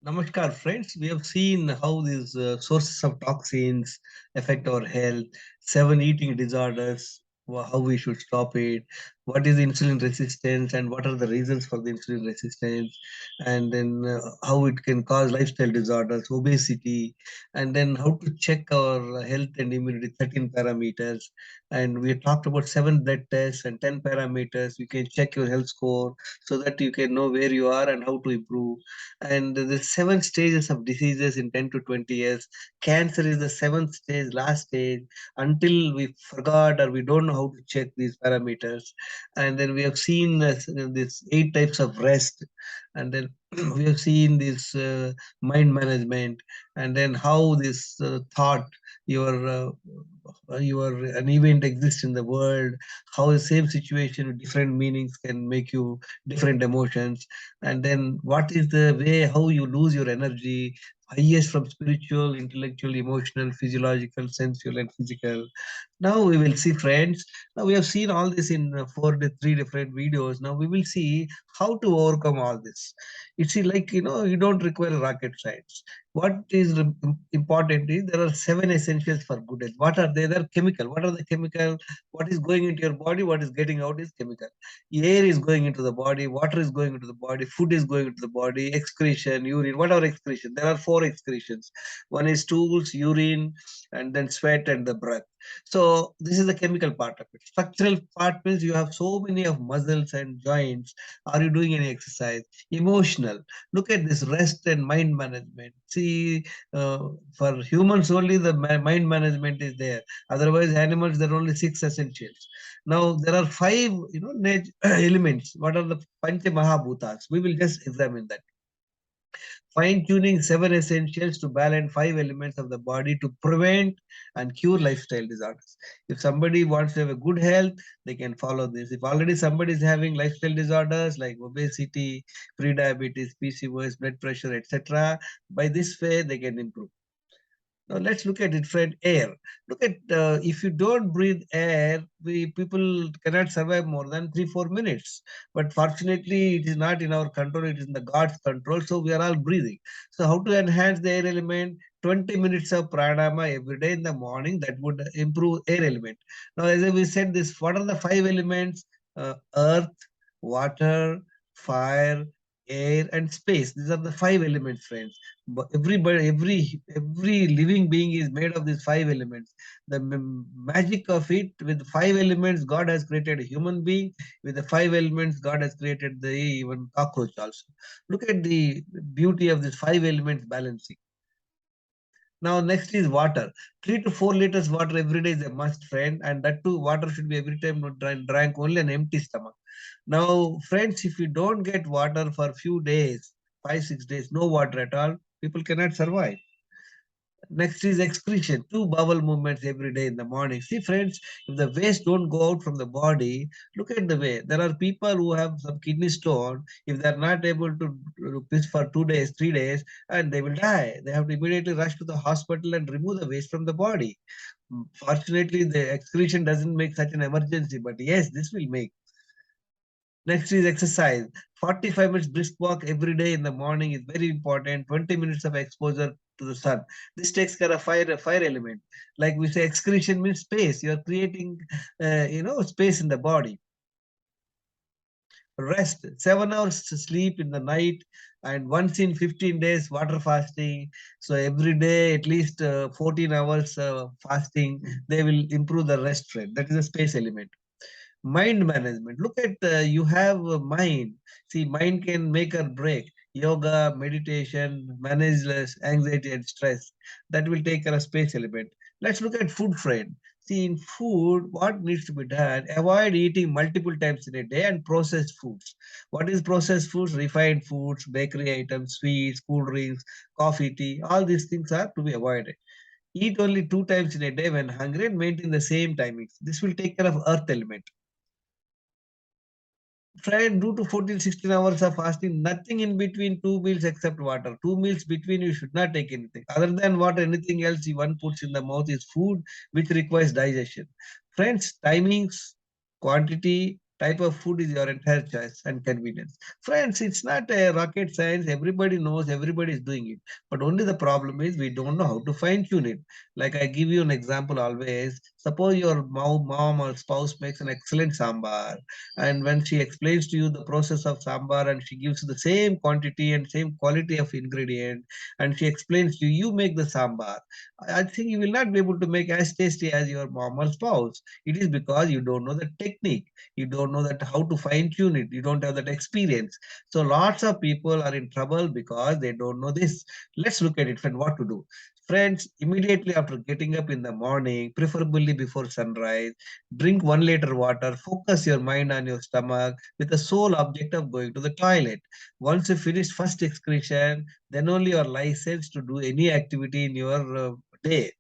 Namaskar, friends. We have seen how these sources of toxins affect our health, seven eating disorders, how we should stop it, what is insulin resistance, and what are the reasons for the insulin resistance, and then how it can cause lifestyle disorders, obesity, and then how to check our health and immunity, 13 parameters. And we talked about seven blood tests and 10 parameters. You can check your health score so that you can know where you are and how to improve, and the seven stages of diseases in 10 to 20 years. Cancer is the seventh stage, last stage, until we forgot or we don't know how to check these parameters. And then we have seen this eight types of rest, and then we have seen this mind management, and then how this thought, your your an event exists in the world, how the same situation with different meanings can make you different emotions, and then what is the way how you lose your energy, highest from spiritual, intellectual, emotional, physiological, sensual, and physical. Now we will see, friends. Now we have seen all this in three different videos. Now we will see how to overcome all this. It's like, you don't require rocket science. What is important is there are seven essentials for good health. What are they? They're chemical. What are the chemical? What is going into your body? What is getting out is chemical. Air is going into the body, water is going into the body, food is going into the body, excretion, urine, whatever excretion. There are four excretions. One is stools, urine, and then sweat and the breath. So this is the chemical part of it. Structural part means you have so many of muscles and joints. Are you doing any exercise? Emotional. Look at this rest and mind management. See, for humans only the mind management is there. Otherwise, animals there are only six essentials. Now there are five, elements. What are the Pancha Mahabhutas? We will just examine that. Fine tuning seven essentials to balance five elements of the body to prevent and cure lifestyle disorders. If somebody wants to have a good health, they can follow this. If already somebody is having lifestyle disorders like obesity, pre-diabetes, PCOS, blood pressure, etc., by this way they can improve. Now let's look at it, friend. Air. Look at if you don't breathe air, we people cannot survive more than 3 4 minutes. But fortunately, it is not in our control; it is in the God's control. So we are all breathing. So how to enhance the air element? 20 minutes of pranayama every day in the morning, that would improve air element. Now, as we said, this what are the five elements? Earth, water, fire, air, and space. These are the five elements, friends. But every living being is made of these five elements. The magic of it, with five elements, God has created a human being. With the five elements, God has created the even cockroach also. Look at the beauty of these five elements balancing. Now, next is water. 3 to 4 liters water every day is a must, friend, and that too, water should be every time not drank only an empty stomach. Now, friends, if you don't get water for a few days, 5 6 days, no water at all, people cannot survive. Next is excretion, two bowel movements every day in the morning. See, friends, if the waste don't go out from the body, look at the way. There are people who have some kidney stone. If they're not able to piss for 2 days, 3 days, and they will die. They have to immediately rush to the hospital and remove the waste from the body. Fortunately, the excretion doesn't make such an emergency, but yes, this will make. Next is exercise. 45 minutes brisk walk every day in the morning is very important. 20 minutes of exposure to the sun. This takes care of fire element. Like we say, excretion means space. You are creating, space in the body. Rest. 7 hours to sleep in the night, and once in 15 days water fasting. So every day at least 14 hours fasting. They will improve the rest rate. That is a space element. Mind management. Look at you have a mind. See, mind can make or break. Yoga, meditation, manage less anxiety and stress. That will take care of space element. Let's look at food, friend. See, in food, what needs to be done? Avoid eating multiple times in a day and processed foods. What is processed foods? Refined foods, bakery items, sweets, cool drinks, coffee, tea. All these things are to be avoided. Eat only 2 times in a day when hungry and maintain the same timings. This will take care of earth element. Try and do to 14, 16 hours of fasting, nothing in between two meals except water. 2 meals between you should not take anything. Other than water, anything else one puts in the mouth is food which requires digestion. Friends, timings, quantity, Type of food is your entire choice and convenience. Friends, it's not a rocket science. Everybody knows, everybody is doing it. But only the problem is we don't know how to fine tune it. Like I give you an example always. Suppose your mom or spouse makes an excellent sambar, and when she explains to you the process of sambar and she gives you the same quantity and same quality of ingredient, and she explains to you, you make the sambar. I think you will not be able to make as tasty as your mom or spouse. It is because you don't know the technique. You don't know that how to fine tune it. You don't have that experience. So lots of people are in trouble because they don't know this. Let's look at it and what to do. Friends, immediately after getting up in the morning, preferably before sunrise, drink 1 liter water, focus your mind on your stomach with the sole object of going to the toilet. Once you finish first excretion, then only you are licensed to do any activity in your day.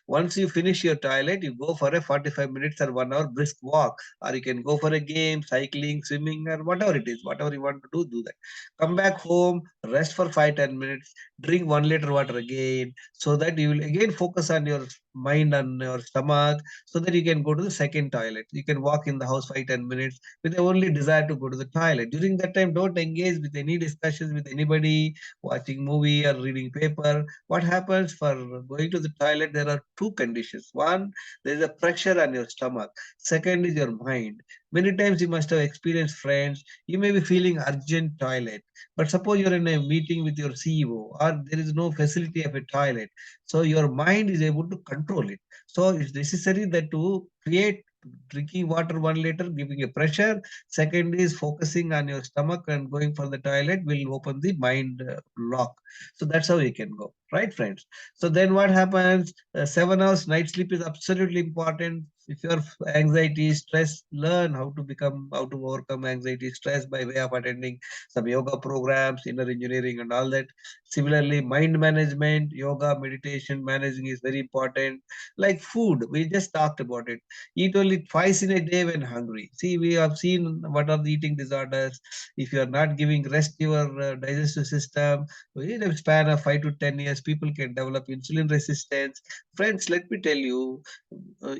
Once you finish your toilet, you go for a 45 minutes or 1 hour brisk walk, or you can go for a game, cycling, swimming, or whatever it is, whatever you want to do that. Come back home, rest for 5-10 minutes, drink 1 liter water again, so that you will again focus on your mind and your stomach, so that you can go to the second toilet. You can walk in the house 5-10 minutes with the only desire to go to the toilet. During that time, don't engage with any discussions with anybody, watching movie or reading paper. What happens for going to the toilet? There are two conditions. One, there is a pressure on your stomach. Second is your mind. Many times you must have experienced, friends, you may be feeling urgent toilet, but suppose you're in a meeting with your CEO or there is no facility of a toilet, so your mind is able to control it. So it's necessary that to create drinking water 1 liter, giving a pressure. Second is focusing on your stomach and going for the toilet will open the mind lock. So that's how you can go, right, friends? So then what happens? 7 hours night sleep is absolutely important. If your anxiety, stress, learn how to overcome anxiety, stress by way of attending some yoga programs, inner engineering, and all that. Similarly, mind management, yoga, meditation, managing is very important. Like food, we just talked about it. Eat only twice in a day when hungry. See, we have seen what are the eating disorders. If you are not giving rest to your digestive system, within a span of 5 to 10 years, people can develop insulin resistance. Friends, let me tell you,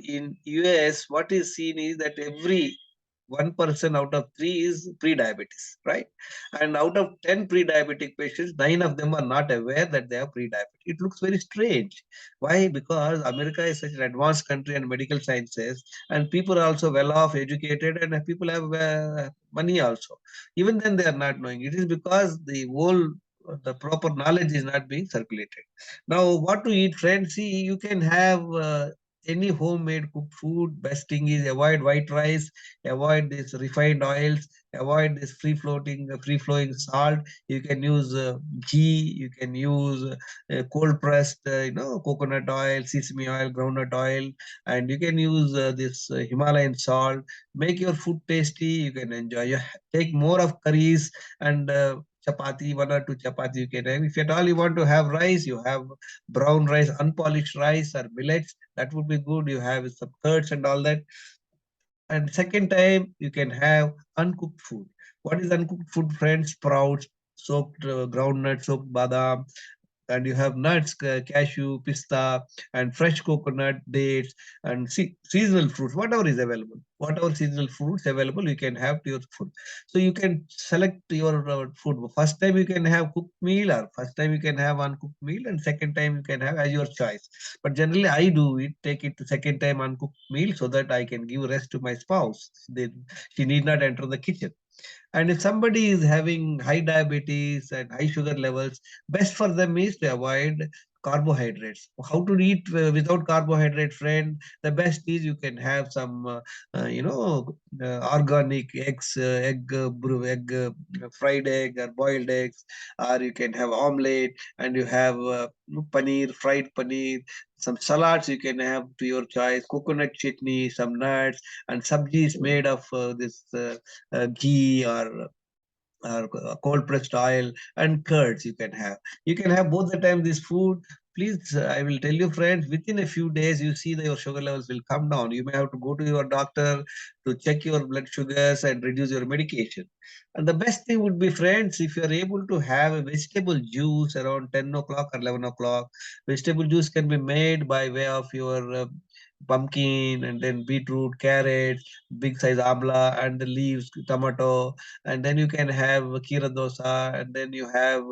in US, what is seen is that every 1 person out of three is pre-diabetes, right? And out of 10 pre-diabetic patients, 9 of them are not aware that they are pre-diabetic. It looks very strange. Why? Because America is such an advanced country and medical sciences, and people are also well off, educated, and people have money also. Even then, they are not knowing. It is because the proper knowledge is not being circulated. Now, what to eat, friends? See, you can have any homemade cooked food. Best thing is avoid white rice, avoid this refined oils, avoid this free flowing salt. You can use ghee. You can use cold pressed, coconut oil, sesame oil, groundnut oil, and you can use this Himalayan salt. Make your food tasty. You can enjoy. You take more of curries and chapati, 1 or 2 chapati you can have. If at all you want to have rice, you have brown rice, unpolished rice or millets. That would be good. You have some curds and all that. And second time, you can have uncooked food. What is uncooked food, friends? Sprouts, soaked groundnut, soaked badam, and you have nuts, cashew, pista, and fresh coconut, dates, and seasonal fruits, whatever is available. Whatever seasonal fruits available, you can have to your food. So you can select your food. First time you can have cooked meal, or first time you can have uncooked meal, and second time you can have as your choice. But generally, I do it, take it to second time uncooked meal so that I can give rest to my spouse. She need not enter the kitchen. And if somebody is having high diabetes and high sugar levels, best for them is to avoid carbohydrates. How to eat without carbohydrate, friend? The best is you can have some, organic eggs, fried egg or boiled eggs, or you can have omelette, and you have paneer, fried paneer. Some salads you can have to your choice, coconut chutney, some nuts, and sabji is made of this ghee or cold pressed oil and curds you can have. You can have both the time this food. Please, I will tell you, friends, within a few days, you see that your sugar levels will come down. You may have to go to your doctor to check your blood sugars and reduce your medication. And the best thing would be, friends, if you are able to have a vegetable juice around 10 o'clock or 11 o'clock. Vegetable juice can be made by way of your pumpkin, and then beetroot, carrots, big size amla, and the leaves, tomato, and then you can have kira dosa, and then you have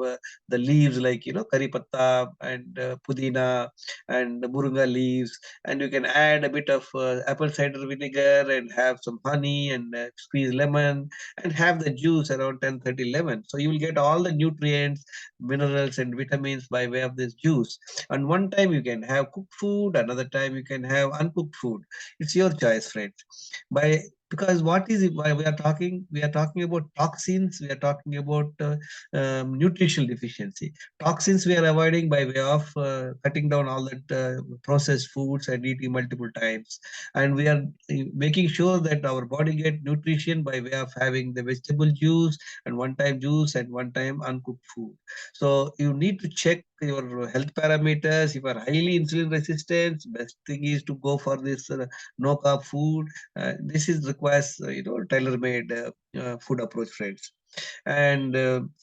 the leaves like curry patta and pudina and murunga leaves, and you can add a bit of apple cider vinegar and have some honey and squeeze lemon and have the juice around 10:30 lemon. So you will get all the nutrients, minerals, and vitamins by way of this juice. And one time you can have cooked food, another time you can have uncooked food. It's your choice, friends. By Because what is it? Why we are talking? We are talking about toxins. We are talking about nutritional deficiency. Toxins we are avoiding by way of cutting down all that processed foods and eating multiple times, and we are making sure that our body get nutrition by way of having the vegetable juice and one time juice and one time uncooked food. So you need to check your health parameters. If you are highly insulin resistant, best thing is to go for this no carb food. This is requires tailor made food approach, friends. And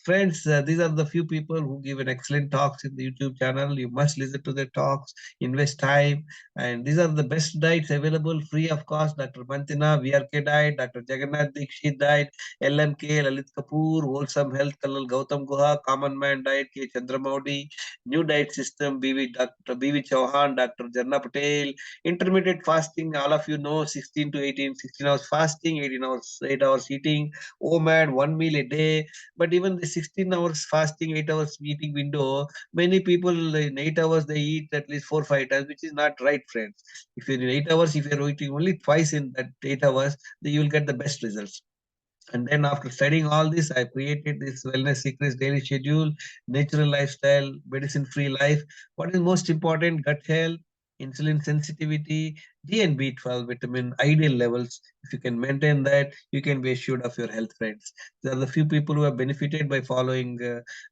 friends, these are the few people who give an excellent talks in the YouTube channel. You must listen to their talks, invest time. And these are the best diets available free of cost. Dr. Mantina, VRK Diet, Dr. Jagannath Dikshit Diet, LMK, Lalit Kapoor, Wholesome Health, Kalal Gautam Guha, Common Man Diet, K. Chandramouli, New Diet System, Dr. BV Chauhan, Dr. Jarna Patel, intermittent fasting, all of you know, 16 to 18, 16 hours fasting, 18 hours, 8 hours eating, OMAD, one meal a day. But even the 16 hours fasting, 8 hours eating window, many people in 8 hours they eat at least 4 5 times, which is not right, friends. If you're in 8 hours, if you're eating only twice in that 8 hours, then you will get the best results. And then after studying all this, I created this Wellness Secrets daily schedule, natural lifestyle, medicine-free life. What is most important? Gut health, insulin sensitivity, D and B12 vitamin, ideal levels. If you can maintain that, you can be assured of your health, friends. There are the few people who have benefited by following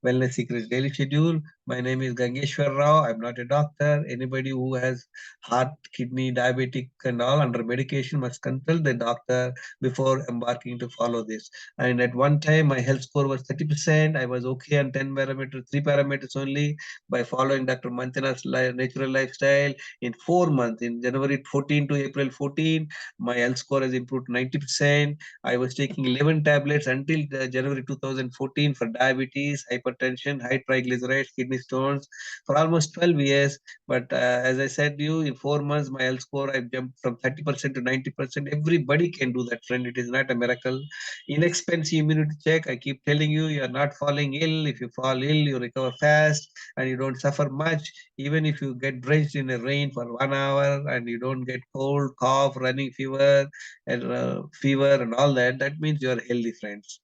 Wellness Secrets daily schedule. My name is Gangeshwar Rao. I'm not a doctor. Anybody who has heart, kidney, diabetic, and all under medication must consult the doctor before embarking to follow this. And at one time, my health score was 30%. I was okay on 10 parameters, 3 parameters only. By following Dr. Mantina's natural lifestyle, in 4 months, in January 14 to April 14, my health score has improved 90%. I was taking 11 tablets until January 2014 for diabetes, hypertension, high triglycerides, kidney stones for almost 12 years. But as I said to you, in 4 months, my health score, I've jumped from 30% to 90%. Everybody can do that, friend. It is not a miracle. Inexpensive immunity check. I keep telling you, you are not falling ill. If you fall ill, you recover fast and you don't suffer much. Even if you get drenched in the rain for 1 hour and you don't get cold, cough, running fever and all that, that means you are healthy, friends.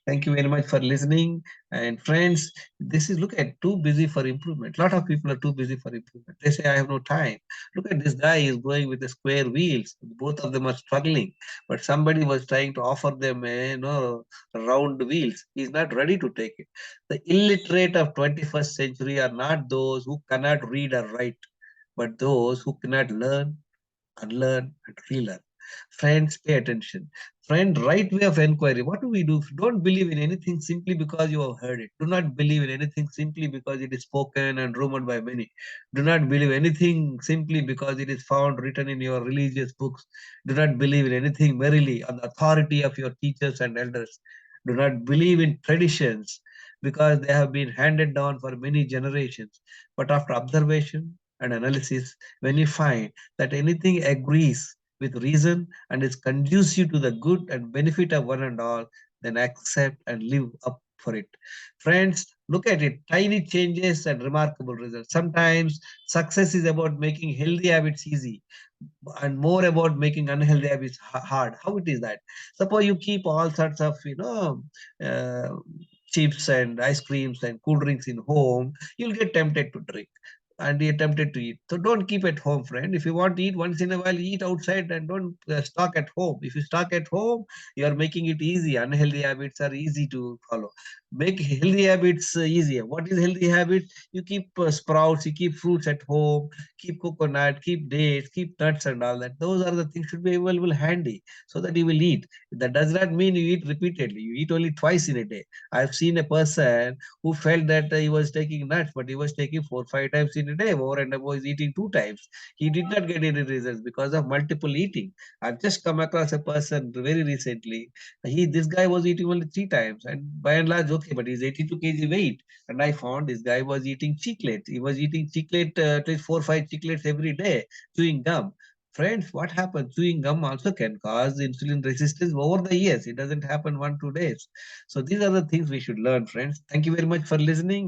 Thank you very much for listening. And friends, this is look at too busy for improvement. A lot of people are too busy for improvement. They say, I have no time. Look at this guy is going with the square wheels. Both of them are struggling. But somebody was trying to offer them round wheels. He's not ready to take it. The illiterate of 21st century are not those who cannot read or write, but those who cannot learn, unlearn, and relearn. Friends, pay attention. Friend, right way of inquiry. What do we do? Don't believe in anything simply because you have heard it. Do not believe in anything simply because it is spoken and rumored by many. Do not believe anything simply because it is found written in your religious books. Do not believe in anything merely on the authority of your teachers and elders. Do not believe in traditions because they have been handed down for many generations. But after observation and analysis, when you find that anything agrees with reason and is conducive to the good and benefit of one and all, then accept and live up for it. Friends, look at it. Tiny changes and remarkable results. Sometimes success is about making healthy habits easy and more about making unhealthy habits hard. How it is that? Suppose you keep all sorts of, uh, chips and ice creams and cool drinks in home, you'll get tempted to drink and you're tempted to eat. So don't keep at home, friend. If you want to eat once in a while, eat outside and don't stock at home. If you stock at home, you are making it easy. Unhealthy habits are easy to follow. Make healthy habits easier. What is healthy habit? You keep sprouts, you keep fruits at home, keep coconut, keep dates, keep nuts and all that. Those are the things should be available handy so that you will eat. That does not mean you eat repeatedly. You eat only twice in a day. I've seen a person who felt that he was taking nuts, but he was taking 4 5 times in in a day, over and above is eating 2 times. He did not get any results because of multiple eating. I've just come across a person very recently. This guy was eating only 3 times, and by and large, okay, but he's 82 kg weight. And I found this guy was eating chiclets. He was eating chiclet, at least 4 or 5 chiclets every day, chewing gum. Friends, what happens? Chewing gum also can cause insulin resistance over the years. It doesn't happen 1 2 days. So these are the things we should learn, friends. Thank you very much for listening.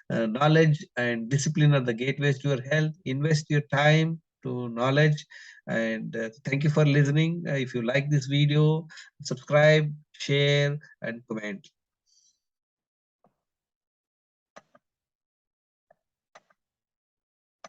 Knowledge and discipline are the gateways to your health. Invest your time to knowledge. And thank you for listening. If you like this video, subscribe, share, and comment.